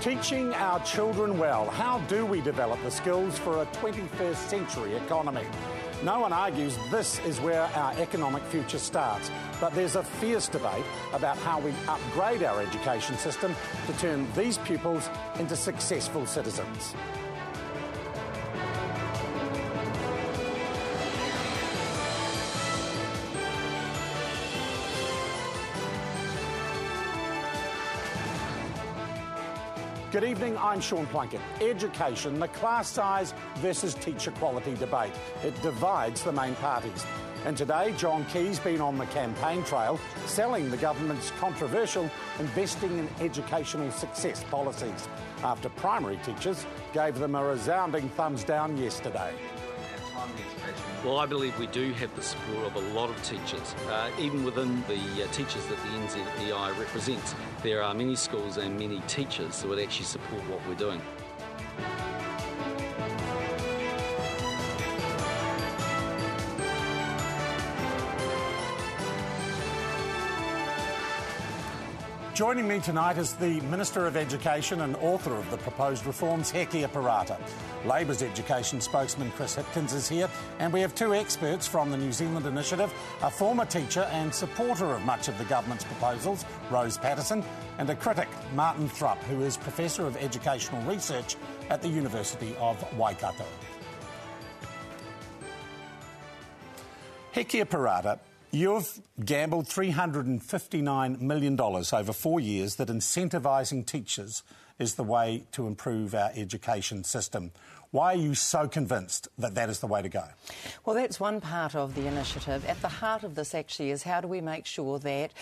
Teaching our children well. How do we develop the skills for a 21st century economy? No one argues this is where our economic future starts, but there's a fierce debate about how we upgrade our education system to turn these pupils into successful citizens. Good evening, I'm Sean Plunket. Education, the class size versus teacher quality debate. It divides the main parties. And today, John Key's been on the campaign trail, selling the government's controversial investing in educational success policies, after primary teachers gave them a resounding thumbs down yesterday. Well, I believe we do have the support of a lot of teachers. Even within the teachers that the NZEI represents, there are many schools and many teachers that would actually support what we're doing. Joining me tonight is the Minister of Education and author of the proposed reforms, Hekia Parata. Labour's education spokesman Chris Hipkins is here, and we have two experts from the New Zealand Initiative, a former teacher and supporter of much of the government's proposals, Rose Patterson, and a critic, Martin Thrupp, who is Professor of Educational Research at the University of Waikato. Hekia Parata, you've gambled $359 million over 4 years that incentivising teachers is the way to improve our education system. Why are you so convinced that that is the way to go? Well, that's one part of the initiative. At the heart of this actually is how do we make sure that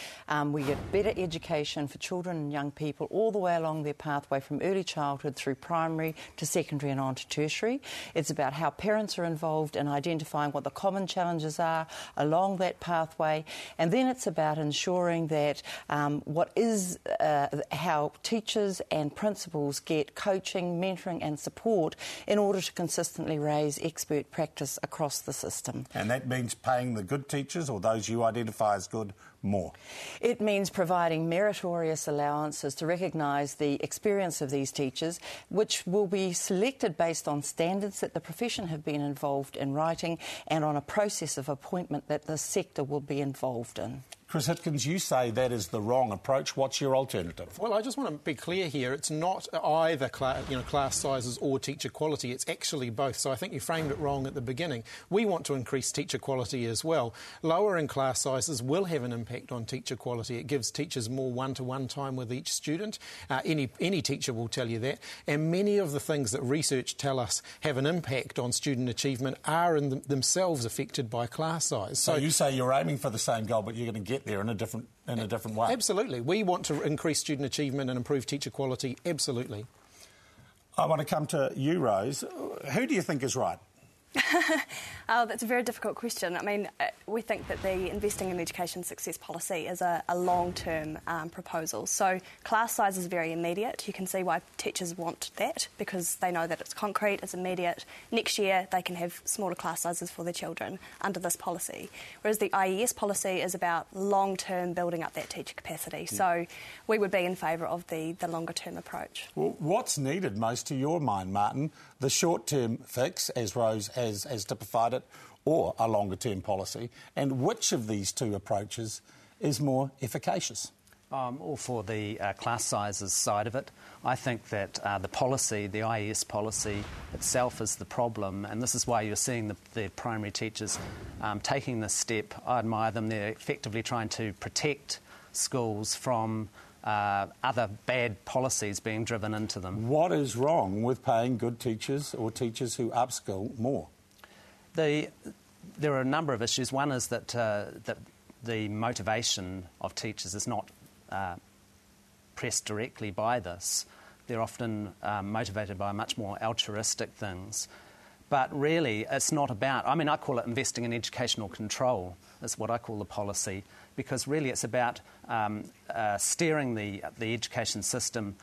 we get better education for children and young people all the way along their pathway from early childhood through primary to secondary and on to tertiary. It's about how parents are involved in identifying what the common challenges are along that pathway, and then it's about ensuring that how teachers and principals get coaching, mentoring and support in order to consistently raise expert practice across the system. And that means paying the good teachers, or those you identify as good, more? It means providing meritorious allowances to recognise the experience of these teachers, which will be selected based on standards that the profession have been involved in writing and on a process of appointment that the sector will be involved in. Chris Hipkins, you say that is the wrong approach. What's your alternative? Well, I just want to be clear here. It's not either class sizes or teacher quality. It's actually both. So I think you framed it wrong at the beginning. We want to increase teacher quality as well. Lowering class sizes will have an impact on teacher quality. It gives teachers more one-to-one time with each student. Any teacher will tell you that. And many of the things that research tell us have an impact on student achievement are in themselves affected by class size. So you say you're aiming for the same goal, but you're going to get there in a different way. Absolutely. We want to increase student achievement and improve teacher quality. Absolutely. I want to come to you, Rose. Who do you think is right? That's a very difficult question. I mean, we think that the Investing in Education Success policy is a long-term proposal. So class size is very immediate. You can see why teachers want that, because they know that it's concrete, it's immediate. Next year they can have smaller class sizes for their children under this policy. Whereas the IES policy is about long-term building up that teacher capacity. So we would be in favour of the longer-term approach. Well, what's needed most to your mind, Martin? The short-term fix, as Rose has typified it, or a longer-term policy? And which of these two approaches is more efficacious? I'm all for the class sizes side of it. I think that the policy, the IES policy itself, is the problem, and this is why you're seeing the primary teachers taking this step. I admire them. They're effectively trying to protect schools from other bad policies being driven into them. What is wrong with paying good teachers or teachers who upskill more? There are a number of issues. One is that the motivation of teachers is not pressed directly by this. They're often motivated by much more altruistic things. But really, it's not about... I mean, I call it investing in educational control, is what I call the policy, because really it's about steering the education system,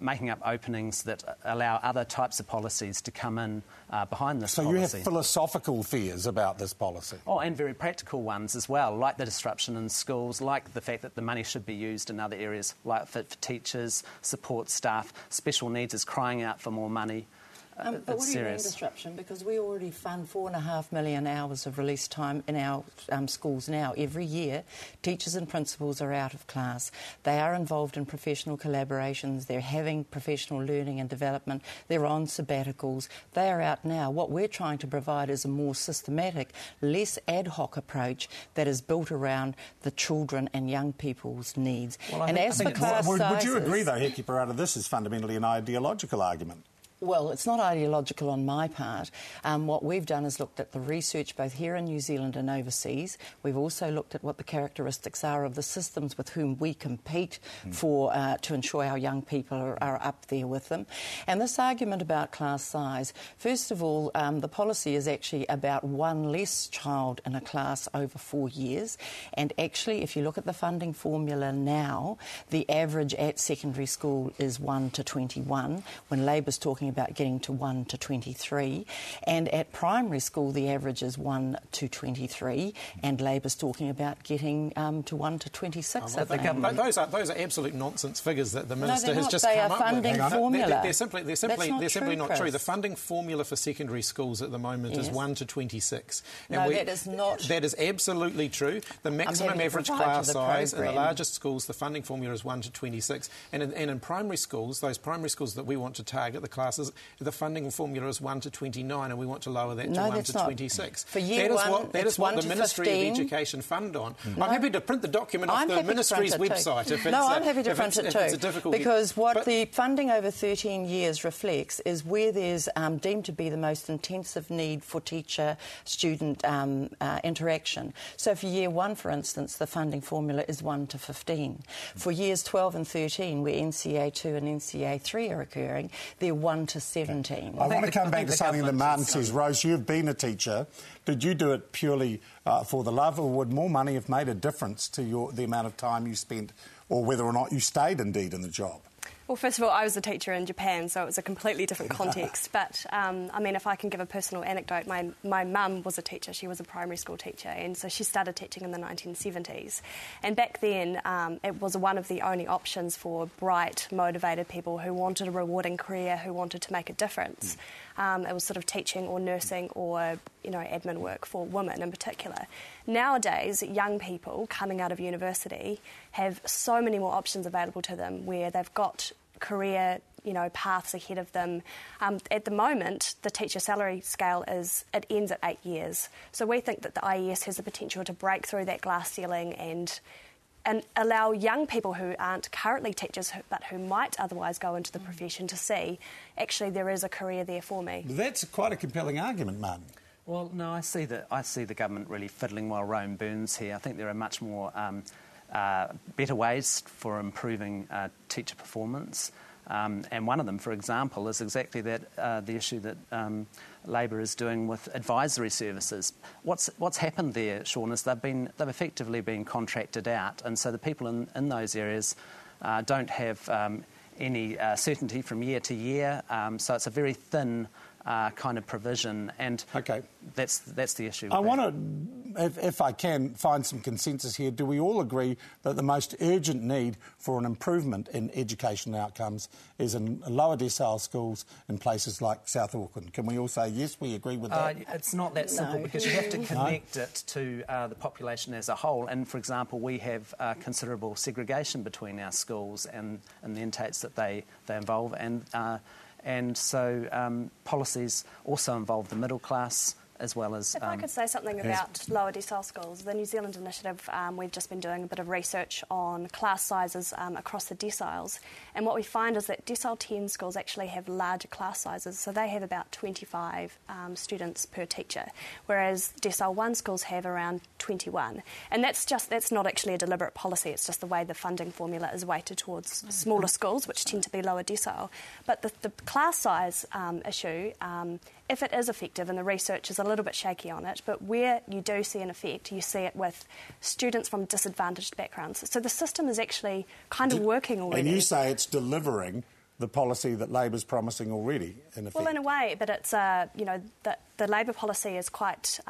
making up openings that allow other types of policies to come in behind this policy. So you have philosophical fears about this policy? Oh, and very practical ones as well, like the disruption in schools, like the fact that the money should be used in other areas, like for teachers, support staff. Special needs is crying out for more money. But what do you mean disruption? Because we already fund 4.5 million hours of release time in our schools now. Every year, teachers and principals are out of class. They are involved in professional collaborations. They're having professional learning and development. They're on sabbaticals. They are out now. What we're trying to provide is a more systematic, less ad hoc approach that is built around the children and young people's needs. Well, would you agree, though, Heki Parata, this is fundamentally an ideological argument? Well, it's not ideological on my part. What we've done is looked at the research both here in New Zealand and overseas. We've also looked at what the characteristics are of the systems with whom we compete for to ensure our young people are up there with them. And this argument about class size, first of all, the policy is actually about one less child in a class over 4 years. And actually, if you look at the funding formula now, the average at secondary school is 1 to 21, when Labour's talking about getting to 1 to 23, and at primary school the average is 1 to 23, and Labour's talking about getting to 1 to 26. Those are absolute nonsense figures that the Minister has just come up with. They are funding formula. They're simply not true. The funding formula for secondary schools at the moment is 1 to 26. And that is not. That is absolutely true. The maximum average class size in the largest schools, the funding formula is 1 to 26. And in primary schools, those primary schools that we want to target, the classes, the funding formula is 1 to 29, and we want to lower that to 1 to 26. For year that is what the Ministry of Education fund on. I'm happy to print the document off the Ministry's website. I'm happy to print it too. Because what the funding over 13 years reflects is where there's deemed to be the most intensive need for teacher-student interaction. So for year 1, for instance, the funding formula is 1 to 15. For years 12 and 13, where NCA 2 and NCA 3 are occurring, they're 1 to 17. I want to come back to something that Martin says. Rose, you've been a teacher. Did you do it purely for the love, or would more money have made a difference to the amount of time you spent, or whether or not you stayed indeed in the job? Well, first of all, I was a teacher in Japan, so it was a completely different context. But, I mean, if I can give a personal anecdote, my mum was a teacher. She was a primary school teacher, and so she started teaching in the 1970s. And back then, it was one of the only options for bright, motivated people who wanted a rewarding career, who wanted to make a difference. It was sort of teaching or nursing or, admin work for women in particular. Nowadays, young people coming out of university have so many more options available to them where they've got career paths ahead of them. At the moment, the teacher salary scale ends at 8 years. So we think that the IES has the potential to break through that glass ceiling and allow young people who aren't currently teachers but who might otherwise go into the profession to see, actually, there is a career there for me. That's quite a compelling argument, Martin. Well, no, I see the government really fiddling while Rome burns here. I think there are much more better ways for improving teacher performance. And one of them, for example, is exactly that the issue that Labor is doing with advisory services. What's happened there, Sean, is they've effectively been contracted out, and so the people in those areas don't have any certainty from year to year. So it's a very thin kind of provision, and that's the issue. I want to, if I can, find some consensus here. Do we all agree that the most urgent need for an improvement in education outcomes is in lower decile schools in places like South Auckland? Can we all say yes, we agree with that? It's not that simple, because you have to connect it to the population as a whole. And, for example, we have considerable segregation between our schools and the intakes that they involve, and so policies also involve the middle class as well as... If I could say something about lower decile schools, the New Zealand Initiative, we've just been doing a bit of research on class sizes across the deciles, and what we find is that decile 10 schools actually have larger class sizes, so they have about 25 students per teacher, whereas decile 1 schools have around 21. And that's not actually a deliberate policy, it's just the way the funding formula is weighted towards smaller schools, which tend to be lower decile. But the class size issue if it is effective, and the research is a little bit shaky on it, but where you do see an effect, you see it with students from disadvantaged backgrounds. So the system is actually kind of working already. And you say it's delivering the policy that Labor's promising already, in effect. Well, in a way, but it's, the Labor policy is quite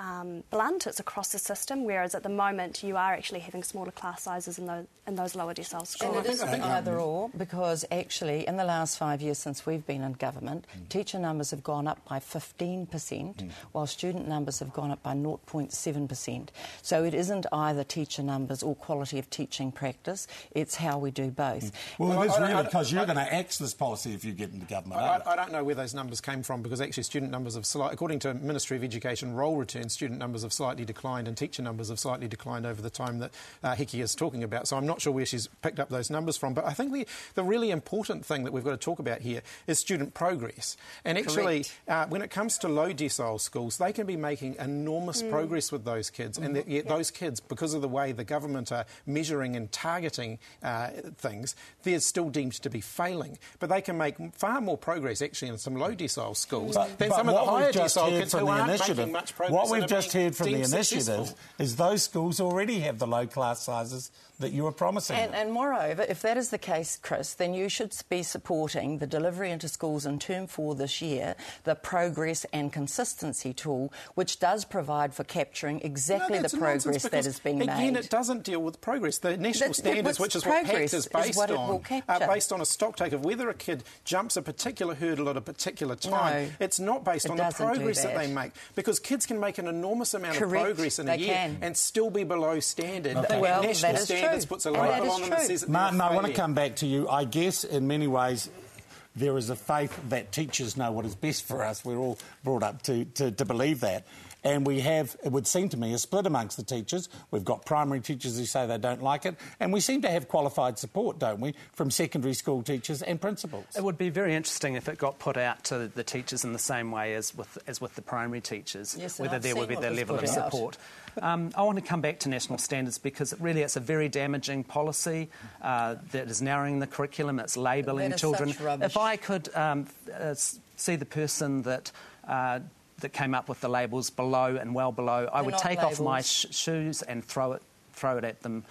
blunt. It's across the system, whereas at the moment you are actually having smaller class sizes in those lower decile schools. And it isn't either or, because actually in the last 5 years since we've been in government, teacher numbers have gone up by 15%, while student numbers have gone up by 0.7%. So it isn't either teacher numbers or quality of teaching practice, it's how we do both. Well, it is really, because you're going to axe this policy if you get into government. I don't know where those numbers came from, because actually student numbers have according to Ministry of Education roll return, student numbers have slightly declined and teacher numbers have slightly declined over the time that Heki is talking about. So I'm not sure where she's picked up those numbers from. But I think the really important thing that we've got to talk about here is student progress. And actually, when it comes to low decile schools, they can be making enormous progress with those kids. And yet those kids, because of the way the government are measuring and targeting things, they're still deemed to be failing. But they can make far more progress, actually, in some low decile schools than some of the higher decile kids who aren't making much progress. What we've just heard from the initiative is those schools already have the low class sizes that you were promising. And moreover, if that is the case, Chris, then you should be supporting the delivery into schools in Term 4 this year, the progress and consistency tool, which does provide for capturing exactly the progress that is being made. Again, it doesn't deal with progress. The national standards, which is what PACT is based on, are based on a stocktake of whether a kid jumps a particular hurdle at a particular time. No, it's not based on the progress that they make, because kids can make an enormous amount of progress in a year and still be below standard. Okay. Well, national standards puts a label on them and says that Martin, I want to come back to you. I guess in many ways there is a faith that teachers know what is best for us. We're all brought up to believe that. And we have, it would seem to me, a split amongst the teachers. We've got primary teachers who say they don't like it, and we seem to have qualified support, don't we, from secondary school teachers and principals. It would be very interesting if it got put out to the teachers in the same way as with the primary teachers, yes, whether there would be the level of support. I want to come back to national standards, because really it's a very damaging policy that is narrowing the curriculum, it's labelling children. If I could see the person that came up with the labels below and well below, I would take off my shoes and throw it at them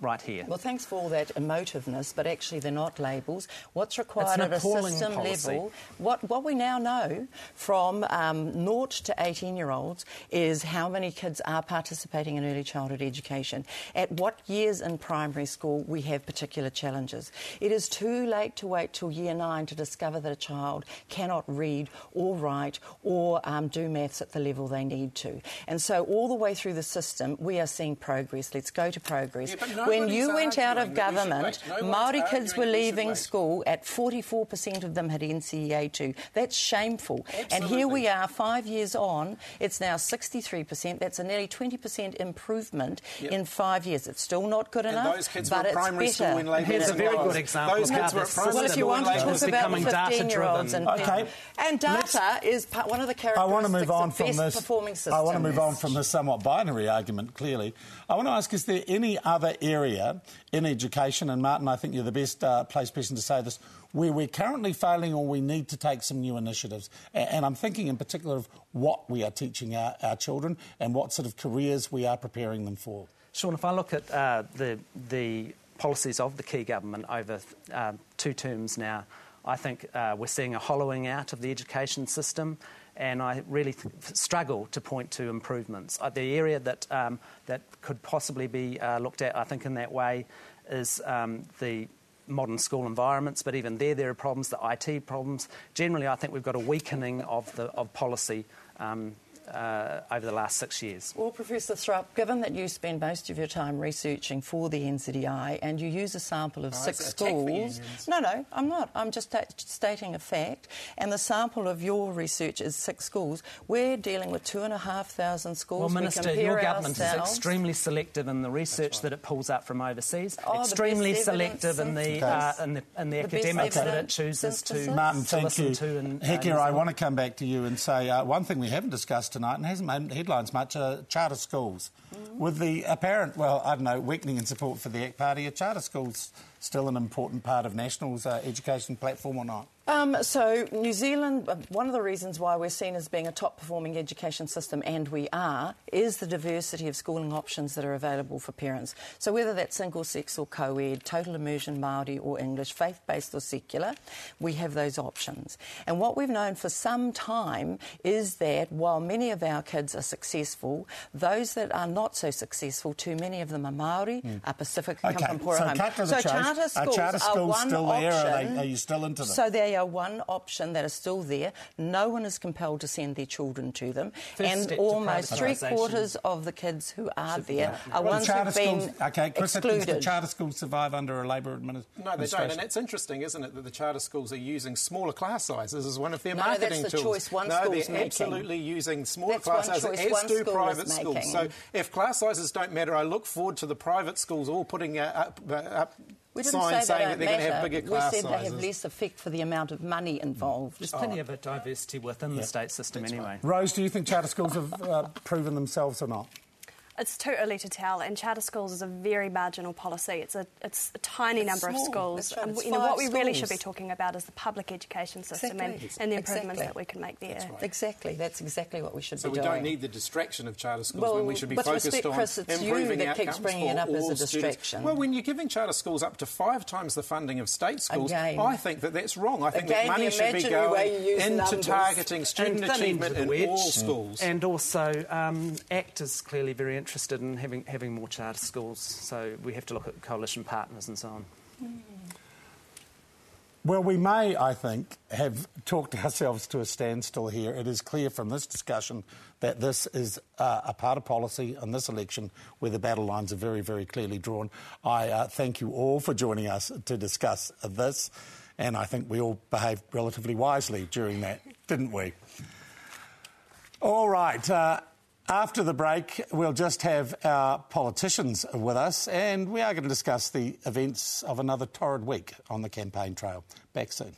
right here. Well, thanks for all that emotiveness, but actually they're not labels. What's required at a system level, what we now know from 0 to 18-year-olds is how many kids are participating in early childhood education. At what years in primary school we have particular challenges. It is too late to wait till year 9 to discover that a child cannot read or write or do maths at the level they need to. And so all the way through the system we are seeing progress. Let's go to progress. Yeah, when you went out of government, Māori kids were leaving school at 44% of them had NCEA 2. That's shameful. Absolutely. And here we are 5 years on, it's now 63%. That's a nearly 20% improvement in 5 years. It's still not good enough, and those kids but were it's primary better. school when Labour Here's a very good example. Those kids were at primary well, if you want to talk about the 15-year-olds and data is one of the characteristics I want to move on of from best this. performing systems. I want to move on from this somewhat binary argument, clearly. I want to ask, is there any other area in education, and Martin, I think you're the best placed person to say this, where we're currently failing or we need to take some new initiatives? And I'm thinking in particular of what we are teaching our children and what sort of careers we are preparing them for. Sean, if I look at the policies of the key government over 2 terms now, I think we're seeing a hollowing out of the education system, and I really struggle to point to improvements. The area that could possibly be looked at, I think, in that way is the modern school environments, but even there are problems, the IT problems. Generally, I think we've got a weakening of policy over the last 6 years. Well, Professor Thrupp, given that you spend most of your time researching for the NZEI and you use a sample of 6 schools... No, I'm not. I'm just stating a fact. And the sample of your research is 6 schools. We're dealing with 2,500 schools. Well, Minister, your government is extremely selective in the research that it pulls up from overseas, extremely selective in the academics that it chooses to Martin, thank listen you. to. Heki, I want to come back to you and say one thing we haven't discussed tonight and hasn't made headlines much are charter schools. With the apparent, weakening in support for the ACT Party, are charter schools still an important part of National's education platform or not? So New Zealand, one of the reasons why we're seen as being a top-performing education system, and we are, is the diversity of schooling options that are available for parents. So whether that's single-sex or co-ed, total immersion, Māori or English, faith-based or secular, we have those options. And what we've known for some time is that while many of our kids are successful, those that are not so successful, too many of them are Māori, are Pacific, come from poorer homes. So charter schools are one still option. There? Are you still into them? So they are one option that is still there. No one is compelled to send their children to them. And almost three-quarters of the kids who are there are ones who've been excluded. Do charter schools survive under a Labor administration? No, they don't. And it's interesting, isn't it, that the charter schools are using smaller class sizes as one of their that's marketing the tools. Choice one no, school's they're absolutely using smaller that's class one sizes, choice as one do school private is schools. making. So if class sizes don't matter, I look forward to the private schools all putting up we didn't signs say saying that they're going to have bigger class sizes. We said sizes. they have less effect for the amount of money involved. There's plenty of diversity within the state system anyway. Right. Rose, do you think charter schools have proven themselves or not? It's too early to tell, and charter schools is a very marginal policy. It's a tiny number of schools. Right. And what we really should be talking about is the public education system and the improvements that we can make there. Right. Exactly. That's exactly what we should be doing. So we don't need the distraction of charter schools when we should be focused on Chris, it's improving you that keeps bringing it up as a distraction. Well, when you're giving charter schools up to 5 times the funding of state schools, I think that that's wrong. I think that money should be going into targeting student achievement in all schools. And also, ACT is clearly very interested in having more charter schools, so we have to look at coalition partners and so on. Well, we may, I think, have talked ourselves to a standstill here. It is clear from this discussion that this is a part of policy in this election where the battle lines are very, very clearly drawn. I thank you all for joining us to discuss this, and I think we all behaved relatively wisely during that, didn't we? All right. After the break, we'll just have our politicians with us, and we are going to discuss the events of another torrid week on the campaign trail. Back soon.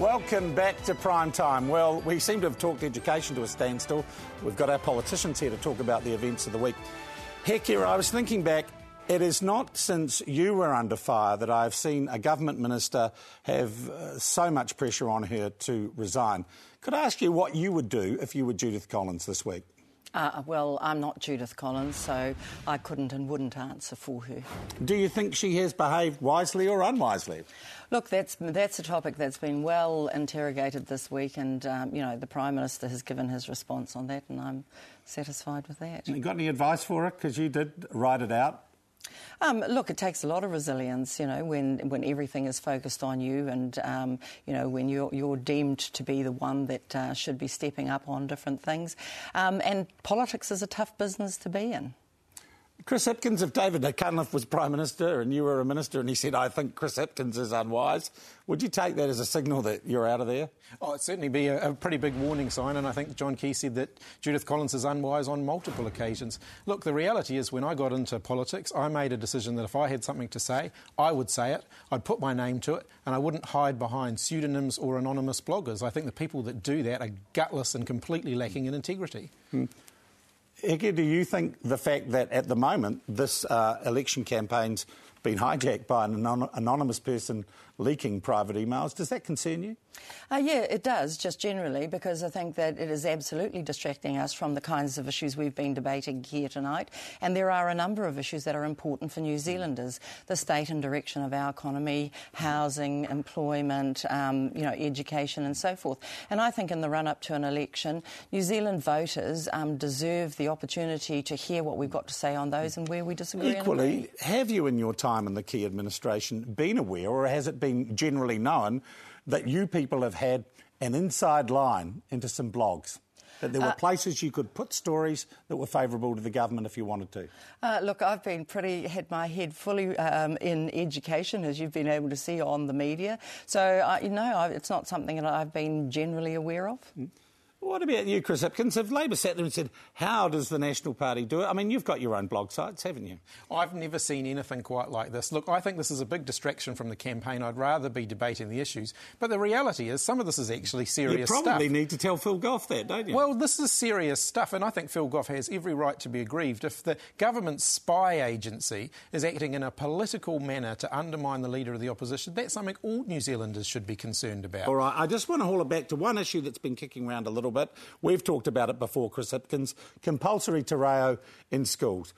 Welcome back to Prime Time. Well, we seem to have talked education to a standstill. We've got our politicians here to talk about the events of the week. Hekia, I was thinking back, it is not since you were under fire that I've seen a government minister have so much pressure on her to resign. Could I ask you what you would do if you were Judith Collins this week? Well, I'm not Judith Collins, so I couldn't and wouldn't answer for her. Do you think she has behaved wisely or unwisely? Look, that's a topic that's been well interrogated this week, and, the Prime Minister has given his response on that, and I'm satisfied with that. You got any advice for her? Because you did write it out. Look, it takes a lot of resilience, when everything is focused on you and, when you're deemed to be the one that should be stepping up on different things. And politics is a tough business to be in. Chris Hipkins, if David Cunliffe was Prime Minister and you were a minister and he said, I think Chris Hipkins is unwise, would you take that as a signal that you're out of there? Oh, it'd certainly be a pretty big warning sign, and I think John Key said that Judith Collins is unwise on multiple occasions. Look, the reality is when I got into politics, I made a decision that if I had something to say, I would say it, I'd put my name to it, and I wouldn't hide behind pseudonyms or anonymous bloggers. I think the people that do that are gutless and completely lacking in integrity. Hekia, do you think the fact that at the moment this election campaign's been hijacked by an anonymous person leaking private emails, does that concern you? Yeah, it does, just generally, because I think that it is absolutely distracting us from the kinds of issues we've been debating here tonight. And there are a number of issues that are important for New Zealanders: the state and direction of our economy, housing, employment, education and so forth. And I think in the run-up to an election, New Zealand voters deserve the opportunity to hear what we've got to say on those and where we disagree. Equally, have you in your time in the Key administration been aware, or has it been generally known, that you people have had an inside line into some blogs? That there were places you could put stories that were favourable to the government if you wanted to? Look, I've been had my head fully in education, as you've been able to see on the media. So, it's not something that I've been generally aware of. What about you, Chris Hipkins? Have Labor sat there and said, how does the National Party do it? I mean, you've got your own blog sites, haven't you? I've never seen anything quite like this. Look, I think this is a big distraction from the campaign. I'd rather be debating the issues. But the reality is some of this is actually serious stuff. You probably need to tell Phil Goff that, don't you? Well, this is serious stuff, and I think Phil Goff has every right to be aggrieved. If the government spy agency is acting in a political manner to undermine the Leader of the Opposition, that's something all New Zealanders should be concerned about. All right, I just want to haul it back to one issue that's been kicking around a little bit. We've talked about it before, Chris Hipkins. Compulsory te reo in schools.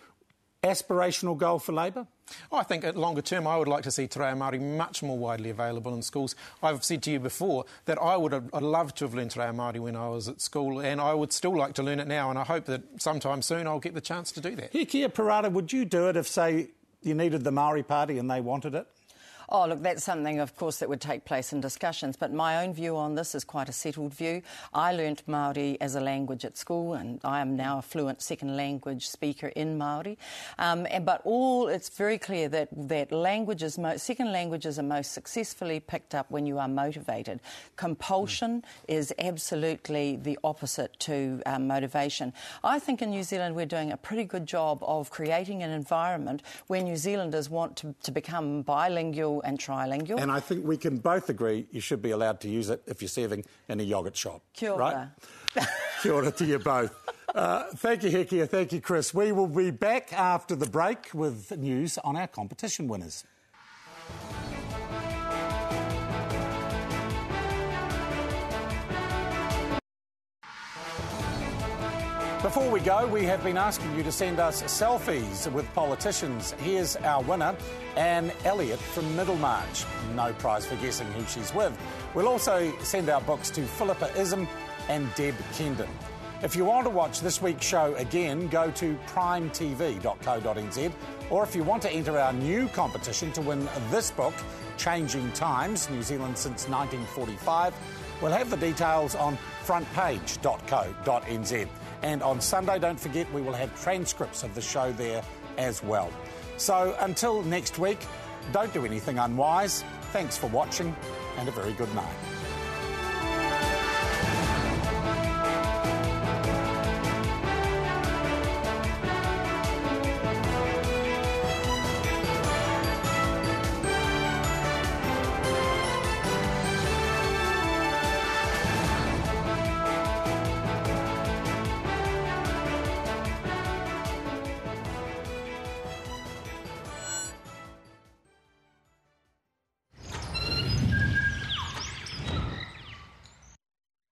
Aspirational goal for Labor? I think at longer term I would like to see te reo Māori much more widely available in schools. I've said to you before that I'd love to have learned te reo Māori when I was at school, and I would still like to learn it now, and I hope that sometime soon I'll get the chance to do that. Hekia Parata, would you do it if, say, you needed the Māori Party and they wanted it? Oh, look, that's something, of course, that would take place in discussions, but my own view on this is quite a settled view. I learnt Māori as a language at school, and I am now a fluent second language speaker in Māori. But it's very clear that second languages are most successfully picked up when you are motivated. Compulsion is absolutely the opposite to motivation. I think in New Zealand we're doing a pretty good job of creating an environment where New Zealanders want to become bilingual and trilingual. And I think we can both agree you should be allowed to use it if you're serving in a yoghurt shop. Kia ora. Right? Kia ora to you both. Thank you, Hekia. Thank you, Chris. We will be back after the break with news on our competition winners. Before we go, we have been asking you to send us selfies with politicians. Here's our winner, Anne Elliott from Middlemarch. No prize for guessing who she's with. We'll also send our books to Philippa Ism and Deb Kendon. If you want to watch this week's show again, go to primetv.co.nz, or if you want to enter our new competition to win this book, Changing Times, New Zealand since 1945, we'll have the details on frontpage.co.nz. And on Sunday, don't forget, we will have transcripts of the show there as well. So until next week, don't do anything unwise. Thanks for watching, and a very good night.